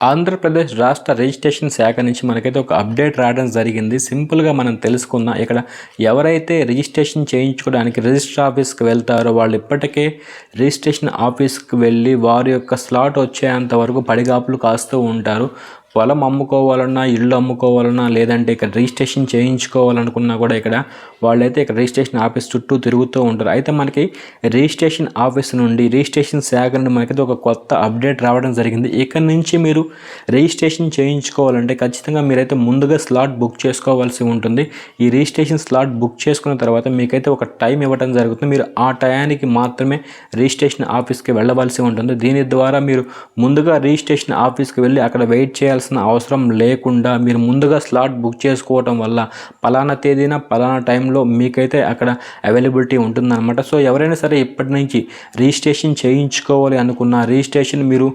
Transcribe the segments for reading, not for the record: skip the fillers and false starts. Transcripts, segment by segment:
ఆంధ్రప్రదేశ్ రాష్ట్ర రిజిస్ట్రేషన్ శాఖ నుంచి మనకైతే ఒక అప్డేట్ రావడం జరిగింది. సింపుల్‌గా మనం తెలుసుకుందాం. ఇక్కడ ఎవరైతే రిజిస్ట్రేషన్ చేయించుకోవడానికి రిజిస్టర్ ఆఫీస్‌కి వెళ్తారో వాళ్ళు ఇప్పటికే రిజిస్ట్రేషన్ ఆఫీస్‌కి వెళ్ళి వారి యొక్క స్లాట్ వచ్చేంత వరకు పడిగాపులు కాస్తూ ఉంటారు. పొలం అమ్ముకోవాలన్నా, ఇల్లు అమ్ముకోవాలన్నా, లేదంటే ఇక్కడ రిజిస్ట్రేషన్ చేయించుకోవాలనుకున్నా కూడా ఇక్కడ వాళ్ళైతే ఇక్కడ రిజిస్ట్రేషన్ ఆఫీస్ చుట్టూ తిరుగుతూ ఉంటారు. అయితే మనకి రిజిస్ట్రేషన్ ఆఫీస్ నుండి రిజిస్ట్రేషన్ శాఖ నుండి మనకైతే ఒక కొత్త అప్డేట్ రావడం జరిగింది. ఇక్కడ నుంచి మీరు రిజిస్ట్రేషన్ చేయించుకోవాలంటే ఖచ్చితంగా మీరైతే ముందుగా స్లాట్ బుక్ చేసుకోవాల్సి ఉంటుంది. ఈ రిజిస్ట్రేషన్ స్లాట్ బుక్ చేసుకున్న తర్వాత మీకైతే ఒక టైం ఇవ్వడం జరుగుతుంది. మీరు ఆ టయానికి మాత్రమే రిజిస్ట్రేషన్ ఆఫీస్కి వెళ్ళవలసి ఉంటుంది. దీని ద్వారా మీరు ముందుగా రిజిస్ట్రేషన్ ఆఫీస్కి వెళ్ళి అక్కడ వెయిట్ చేయాల్సిన అవసరం లేకుండా మీరు ముందుగా స్లాట్ బుక్ చేసుకోవడం వల్ల పలానా తేదీన పలానా టైంలో మీకైతే అక్కడ అవైలబిలిటీ ఉంటుందన్నమాట. సో ఎవరైనా సరే ఇప్పటి నుంచి రిజిస్ట్రేషన్ చేయించుకోవాలి అనుకున్న రిజిస్ట్రేషన్ మీరు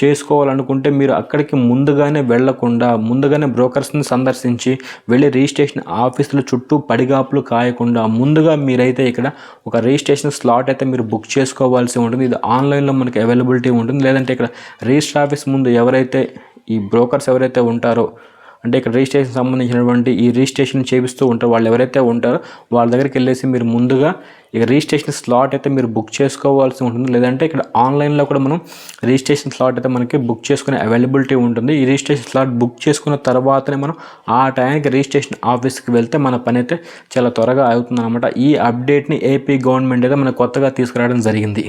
చేసుకోవాలనుకుంటే మీరు అక్కడికి ముందుగానే వెళ్లకుండా ముందుగానే బ్రోకర్స్ని సందర్శించి వెళ్ళి రిజిస్ట్రేషన్ ఆఫీసుల చుట్టూ పడిగాపులు కాయకుండా ముందుగా మీరైతే ఇక్కడ ఒక రిజిస్ట్రేషన్ స్లాట్ అయితే మీరు బుక్ చేసుకోవాల్సి ఉంటుంది. ఇది ఆన్లైన్లో మనకి అవైలబిలిటీ ఉంటుంది. లేదంటే ఇక్కడ రిజిస్టర్ ఆఫీస్ ముందు ఎవరైతే ఈ బ్రోకర్స్ ఎవరైతే ఉంటారో అంటే ఇక్కడ రిజిస్ట్రేషన్ సంబంధించినటువంటి ఈ రిజిస్ట్రేషన్ చేపిస్తూ ఉంటారో వాళ్ళు ఎవరైతే ఉంటారో వాళ్ళ దగ్గరికి వెళ్ళేసి మీరు ముందుగా ఇక రిజిస్ట్రేషన్ స్లాట్ అయితే మీరు బుక్ చేసుకోవాల్సి ఉంటుంది. లేదంటే ఇక్కడ ఆన్లైన్లో కూడా మనం రిజిస్ట్రేషన్ స్లాట్ అయితే మనకి బుక్ చేసుకునే అవైలబిలిటీ ఉంటుంది. ఈ రిజిస్ట్రేషన్ స్లాట్ బుక్ చేసుకున్న తర్వాతనే మనం ఆ టైంకి రిజిస్ట్రేషన్ ఆఫీస్కి వెళ్తే మన పని అయితే చాలా త్వరగా అవుతుంది అనమాట. ఈ అప్డేట్ని ఏపీ గవర్నమెంట్ అయితే మనకు కొత్తగా తీసుకురావడం జరిగింది.